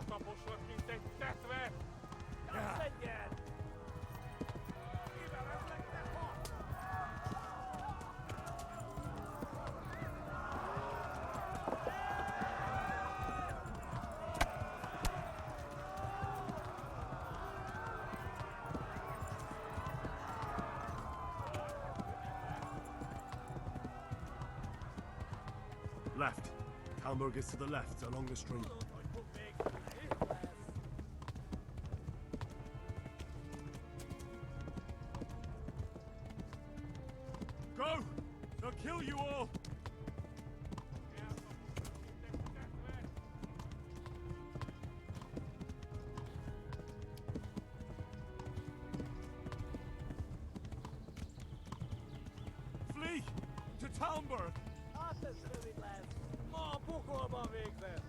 Eltaposod, mint egy tetve! Szedjen! Kiveretlek, te fa! Left. Kalmurg is to the left, along the stream. Go! They'll kill you all! Flee! To Talmberg! Hát ez rövid lesz! Ma a pokolban végzett!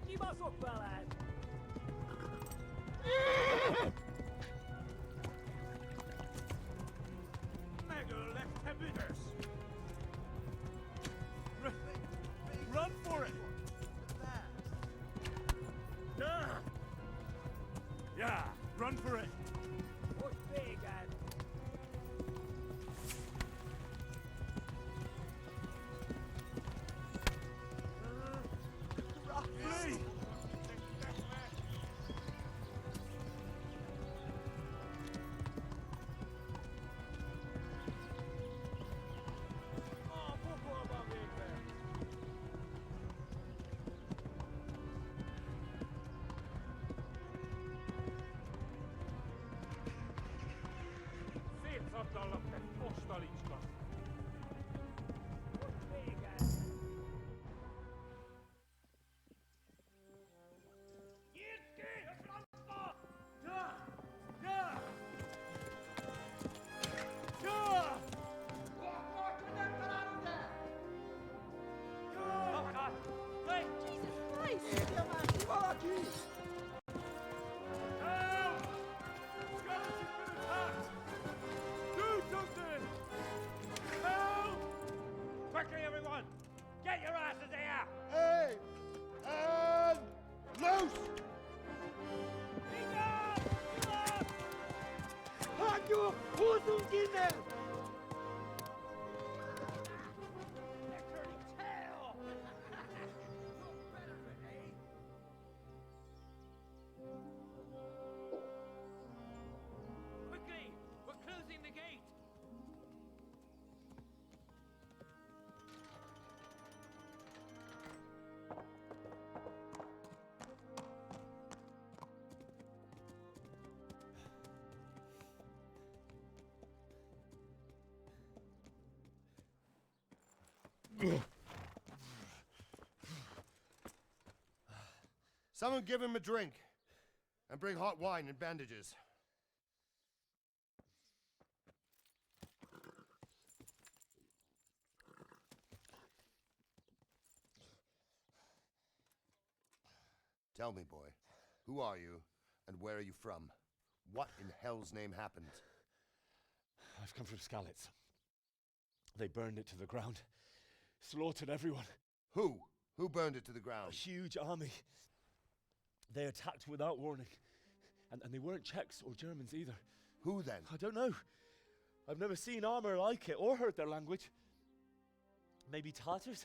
Kibaszok veled! Megöllek, te büdös! Run for it! Yeah, run for it! Hogy véged! Flee! A pokolban végzett! Szétszabdallak, te postalicska! Hogy véged! Nyílt ki a francba! Yeah! Yeah! Yeah! Akad! Hey! Jesus Christ! Help! Skeleton's been attacked! Do something! Help! Quickly, everyone! Get your asses here! Hey! And loose! Be gone! Get up! Hagyjuk! Húzzunk innen! They're turning tail! No benefit, eh? Quickly! We're closing the gate! Someone give him a drink. And bring hot wine and bandages. Tell me, boy, who are you and where are you from? What in hell's name happened? I've come from Skalitz. They burned it to the ground, slaughtered everyone. Who? Who burned it to the A ground? huge army. They attacked without warning. And they weren't Czechs or Germans either. Who then? I don't know. I've never seen armor like it or heard their language. Maybe Tatars?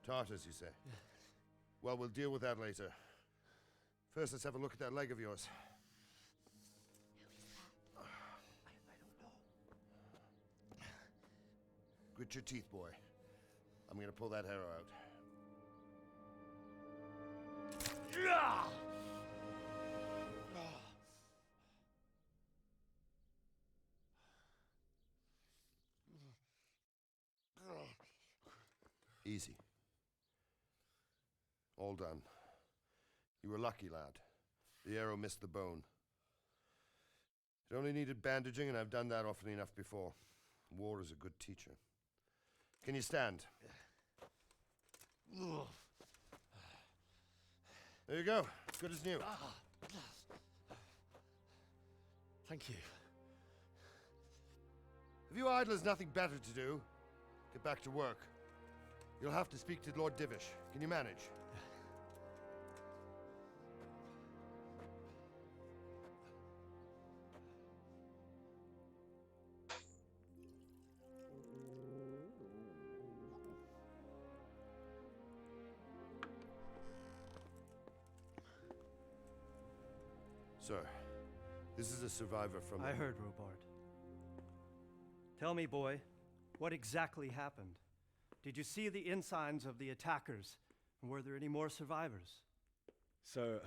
Tartars, you say? Well, we'll deal with that later. First, let's have a look at that leg of yours. Grit your teeth, boy. I'm gonna pull that arrow out. Easy. All done. You were lucky, lad. The arrow missed the bone. It only needed bandaging, and I've done that often enough before. War is a good teacher. Can you stand? There you go. Good as new. Thank you. If you idlers nothing better to do, get back to work. You'll have to speak to Lord Divish. Can you manage? Sir, this is a survivor from... I heard, Robard. Tell me, boy, what exactly happened? Did you see the ensigns of the attackers? And were there any more survivors? So,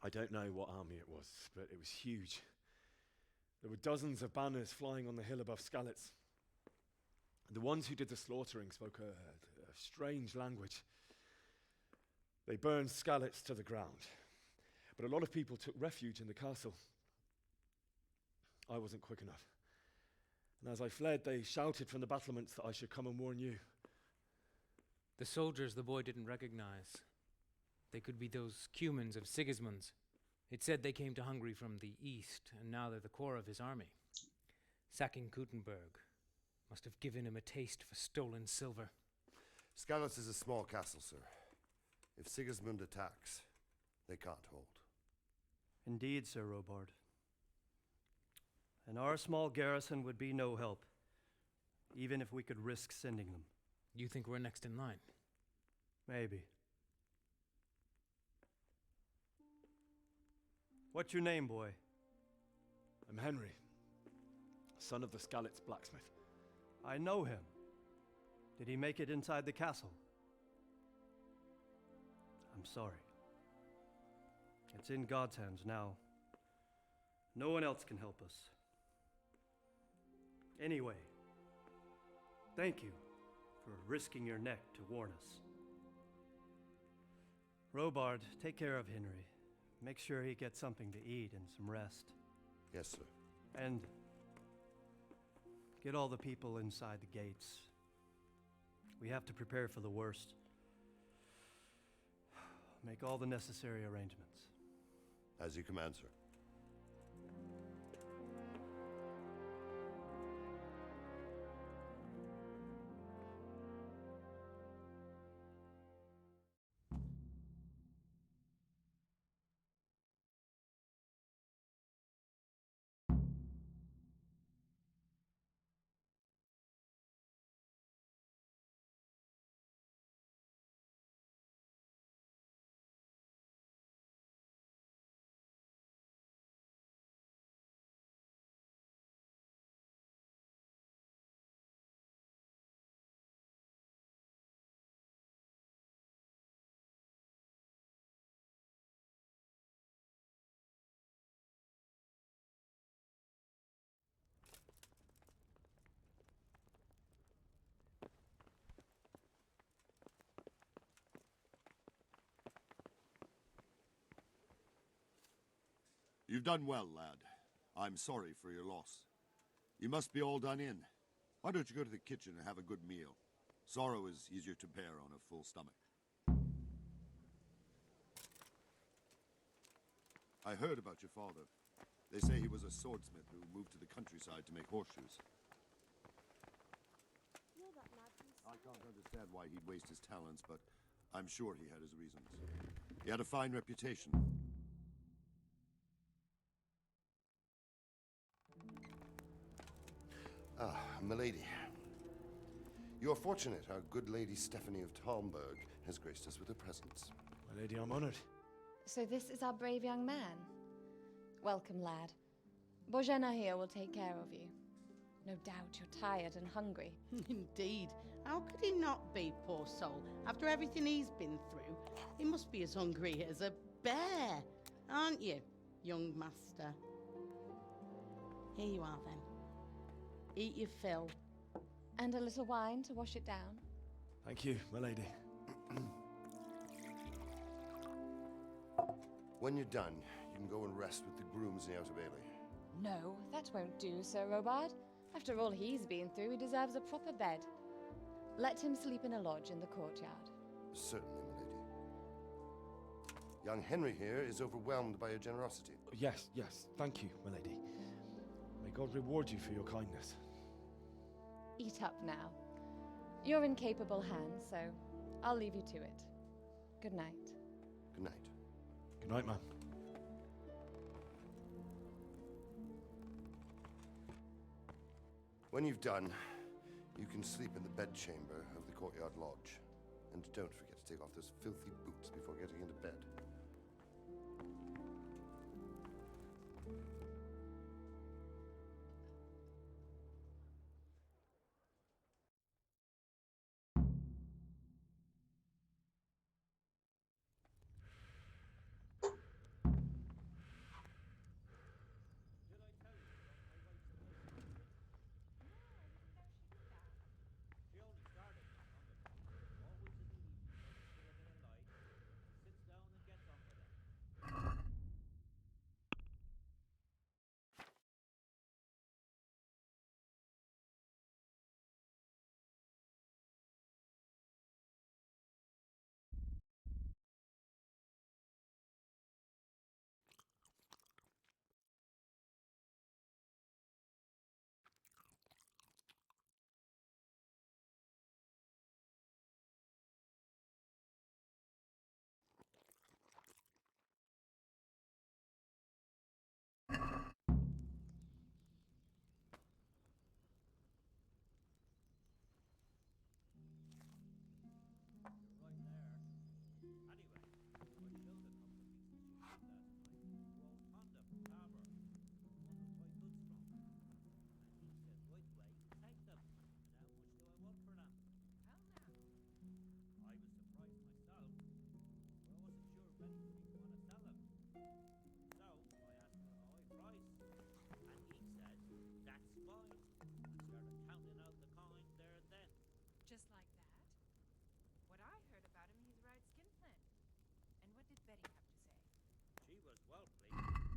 I don't know what army it was, but it was huge. There were dozens of banners flying on the hill above Skalitz. The ones who did the slaughtering spoke a strange language. They burned Skalitz to the ground. But a lot of people took refuge in the castle. I wasn't quick enough. And as I fled, they shouted from the battlements that I should come and warn you. The soldiers the boy didn't recognize. They could be those Cumans of Sigismund's. It said they came to Hungary from the east, and now they're the core of his army. Sacking Gutenberg must have given him a taste for stolen silver. Skalitz is a small castle, sir. If Sigismund attacks, they can't hold. Indeed, Sir Robard. And our small garrison would be no help, even if we could risk sending them. You think we're next in line? Maybe. What's your name, boy? I'm Henry, son of the Skalitz blacksmith. I know him. Did he make it inside the castle? I'm sorry. It's in God's hands now. No one else can help us. Anyway, thank you for risking your neck to warn us. Robard, take care of Henry. Make sure he gets something to eat and some rest. Yes, sir. And get all the people inside the gates. We have to prepare for the worst. Make all the necessary arrangements. As you command, sir. You've done well, lad. I'm sorry for your loss. You must be all done in. Why don't you go to the kitchen and have a good meal? Sorrow is easier to bear on a full stomach. I heard about your father. They say he was a swordsmith who moved to the countryside to make horseshoes. I can't understand why he'd waste his talents, but I'm sure he had his reasons. He had a fine reputation. Ah, milady. You are fortunate our good lady Stephanie of Talmberg has graced us with her presence. My lady, I'm honored. So this is our brave young man. Welcome, lad. Bozhena here will take care of you. No doubt you're tired and hungry. Indeed. How could he not be, poor soul? After everything he's been through, he must be as hungry as a bear, aren't you, young master? Here you are, then. Eat your fill. And a little wine to wash it down. Thank you, my lady. When you're done, you can go and rest with the grooms in the Outer Bailey. No, that won't do, Sir Robard. After all he's been through, he deserves a proper bed. Let him sleep in a lodge in the courtyard. Certainly, my lady. Young Henry here is overwhelmed by your generosity. Yes, yes, thank you, my lady. May God reward you for your kindness. Eat up now. You're in capable hands, so I'll leave you to it. Good night. Good night. Good night, man. When you've done, you can sleep in the bedchamber of the courtyard lodge. And don't forget to take off those filthy boots before getting into bed. Just like that? What I heard about him, he's right skinflint. And what did Betty have to say? She was well pleased.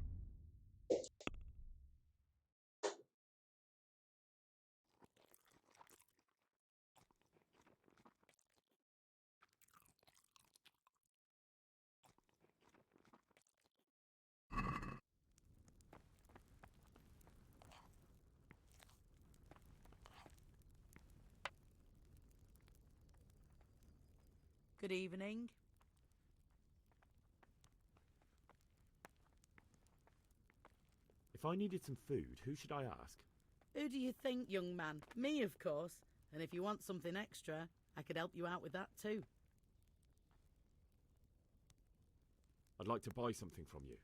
Good evening. If I needed some food, who should I ask? Who do you think, young man? Me, of course. And if you want something extra, I could help you out with that too. I'd like to buy something from you.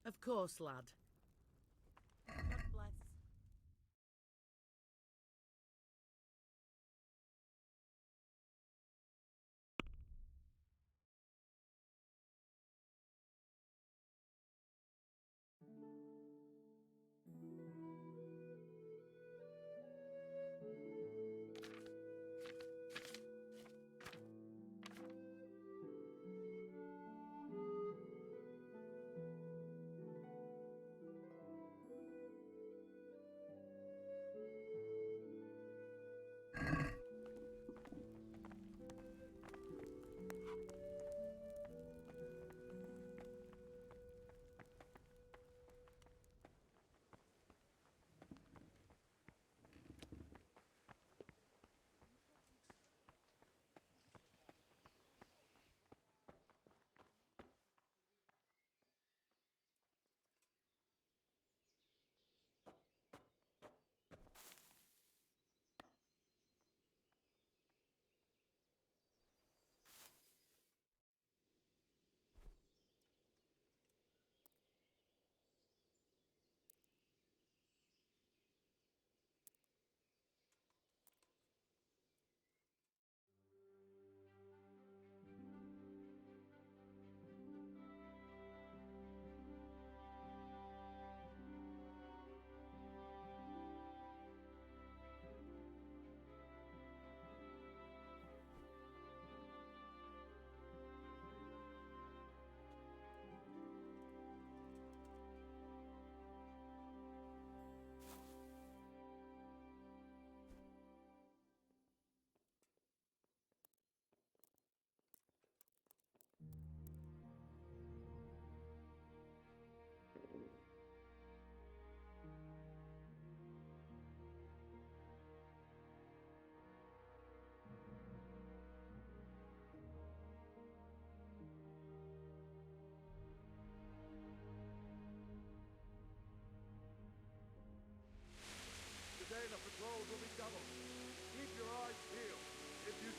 Of course, lad. God bless.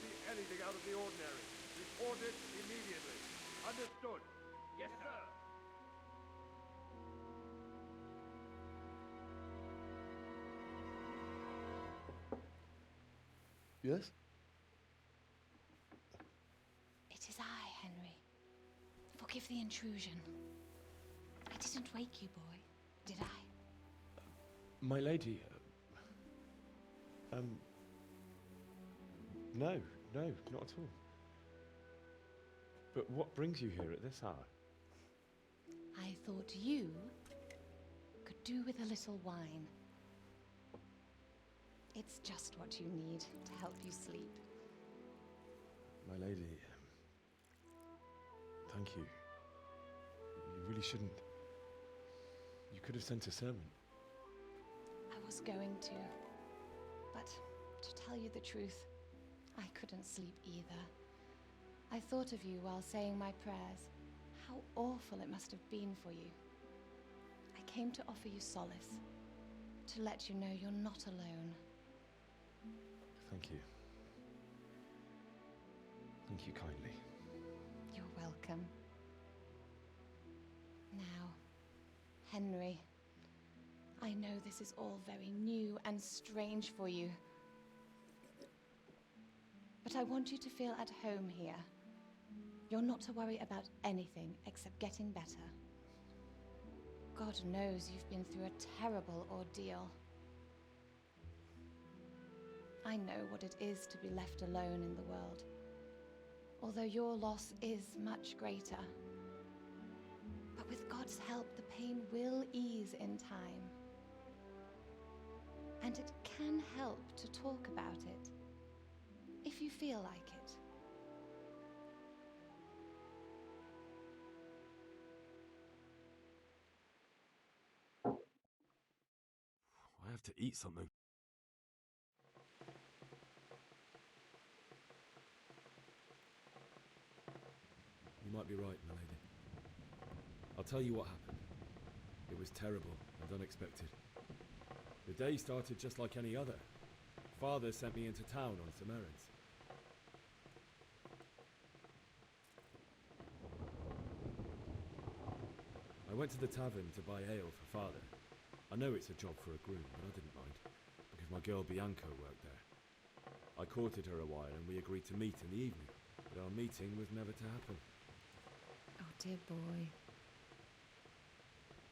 see anything out of the ordinary, report it immediately. Understood? Yes, sir. Yes? It is I, Henry. Forgive the intrusion. I didn't wake you, boy, did I? My lady, no, not at all. But what brings you here at this hour? I thought you could do with a little wine. It's just what you need to help you sleep. My lady, thank you. You really shouldn't. You could have sent a servant. I was going to, but to tell you the truth, I couldn't sleep either. I thought of you while saying my prayers. How awful it must have been for you. I came to offer you solace, to let you know you're not alone. Thank you. Thank you kindly. You're welcome. Now, Henry, I know this is all very new and strange for you, but I want you to feel at home here. You're not to worry about anything except getting better. God knows you've been through a terrible ordeal. I know what it is to be left alone in the world, although your loss is much greater. But with God's help, the pain will ease in time. And it can help to talk about it, if you feel like it. I have to eat something. You might be right, my lady. I'll tell you what happened. It was terrible and unexpected. The day started just like any other. Father sent me into town on some errands. I went to the tavern to buy ale for Father. I know it's a job for a groom, but I didn't mind, because my girl Bianca worked there. I courted her a while and we agreed to meet in the evening, but our meeting was never to happen. Oh, dear boy.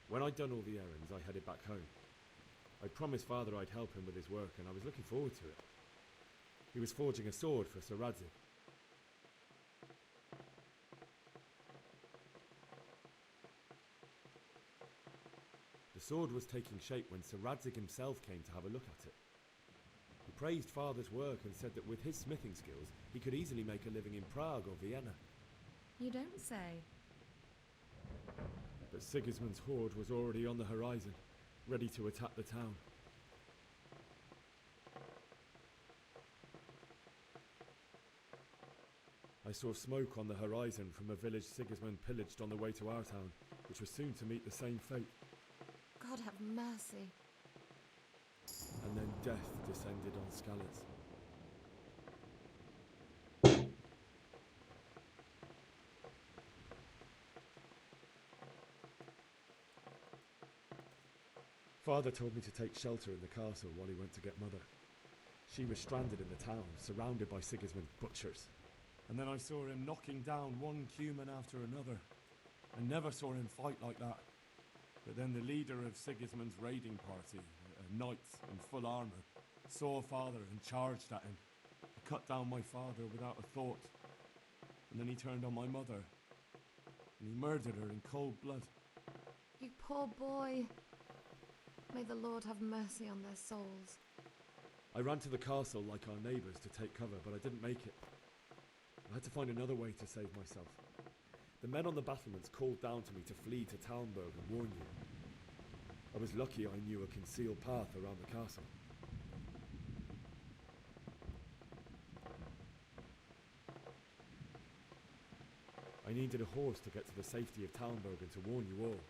When I'd done all the errands, I headed back home. I promised Father I'd help him with his work, and I was looking forward to it. He was forging a sword for Sir Radzig. The sword was taking shape when Sir Radzig himself came to have a look at it. He praised Father's work and said that with his smithing skills, he could easily make a living in Prague or Vienna. You don't say. But Sigismund's horde was already on the horizon, ready to attack the town. I saw smoke on the horizon from a village Sigismund pillaged on the way to our town, which was soon to meet the same fate. God have mercy. And then death descended on Skalitz. Father told me to take shelter in the castle while he went to get Mother. She was stranded in the town, surrounded by Sigismund's butchers. And then I saw him knocking down one Cuman after another. I never saw him fight like that. But then the leader of Sigismund's raiding party, a knight in full armour, saw Father and charged at him. He cut down my father without a thought. And then he turned on my mother. And he murdered her in cold blood. You poor boy. May the Lord have mercy on their souls. I ran to the castle like our neighbours to take cover, but I didn't make it. I had to find another way to save myself. The men on the battlements called down to me to flee to Talmberg and warn you. I was lucky I knew a concealed path around the castle. I needed a horse to get to the safety of Talmberg and to warn you all.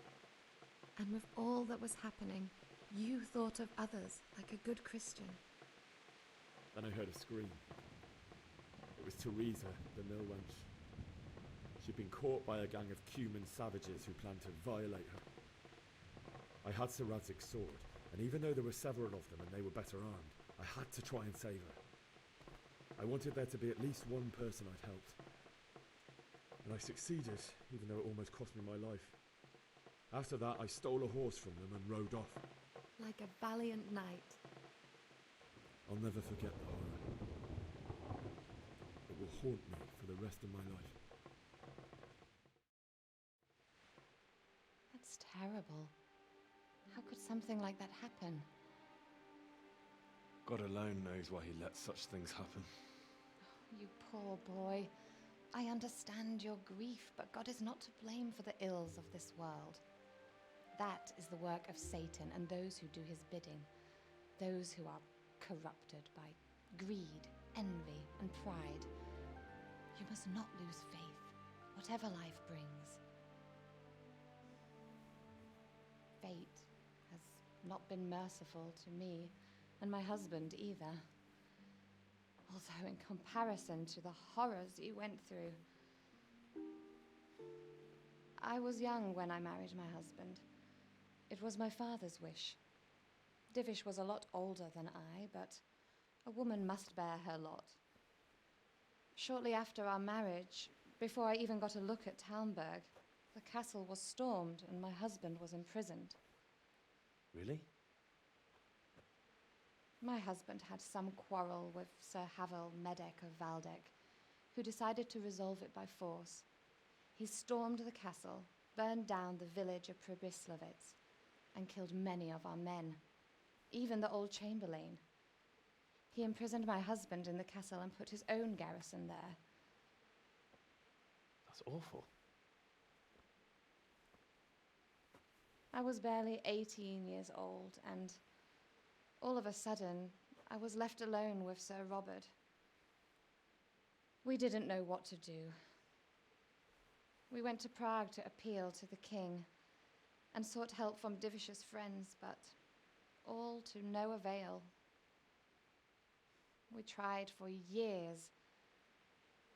And with all that was happening, you thought of others like a good Christian. Then I heard a scream. It It was Teresa, the mill wench. She'd been caught by a gang of Cuman savages who planned to violate her. I had Sir Radzig's sword, and even though there were several of them and they were better armed, I had to try and save her. I wanted there to be at least one person I'd helped. And I succeeded, even though it almost cost me my life. After that, I stole a horse from them and rode off. Like a valiant knight. I'll never forget the horror. It will haunt me for the rest of my life. That's terrible. How could something like that happen? God alone knows why he lets such things happen. You poor boy. I understand your grief, but God is not to blame for the ills of this world. That is the work of Satan and those who do his bidding. Those who are corrupted by greed, envy, and pride. You must not lose faith, whatever life brings. Fate has not been merciful to me, and my husband either. Although in comparison to the horrors you went through. I was young when I married my husband. It was my father's wish. Divish was a lot older than I, but a woman must bear her lot. Shortly after our marriage, before I even got a look at Talmberg, the castle was stormed and my husband was imprisoned. Really? My husband had some quarrel with Sir Havel Medek of Valdek, who decided to resolve it by force. He stormed the castle, burned down the village of Pribyslavitz, and killed many of our men, even the old chamberlain. He imprisoned my husband in the castle and put his own garrison there. That's awful. I was barely 18 years old, and all of a sudden, I was left alone with Sir Robert. We didn't know what to do. We went to Prague to appeal to the king and sought help from Divish's friends, but all to no avail. We tried for years,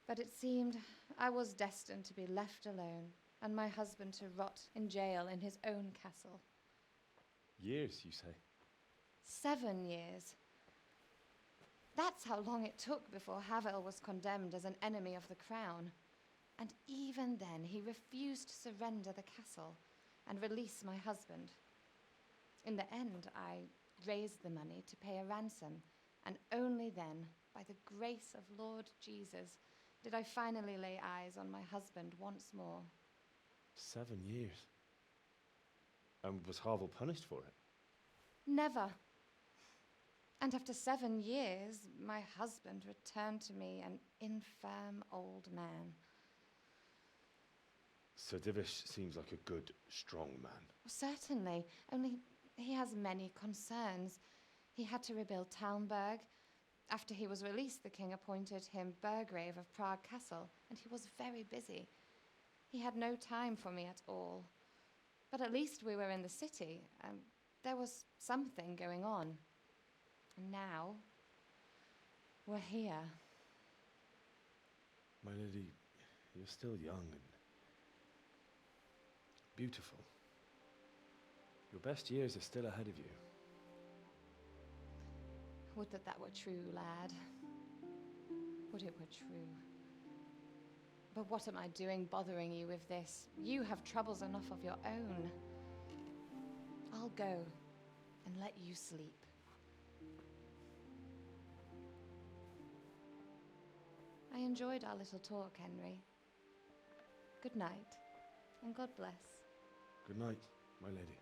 but it seemed I was destined to be left alone and my husband to rot in jail in his own castle. Years, you say? 7 years. That's how long it took before Havel was condemned as an enemy of the crown. And even then, he refused to surrender the castle and release my husband. In the end, I raised the money to pay a ransom, and only then, by the grace of Lord Jesus, did I finally lay eyes on my husband once more. 7 years? And was Havel punished for it? Never. And after 7 years, my husband returned to me an infirm old man. Sir Divish seems like a good, strong man. Certainly, only he has many concerns. He had to rebuild Talmberg. After he was released, the king appointed him Burgrave of Prague Castle, and he was very busy. He had no time for me at all. But at least we were in the city, and there was something going on. And now, we're here. My lady, you're still young and beautiful. Your best years are still ahead of you. Would that that were true, lad. Would it were true. But what am I doing bothering you with this? You have troubles enough of your own. I'll go and let you sleep. I enjoyed our little talk, Henry. Good night, and God bless. Good night, my lady.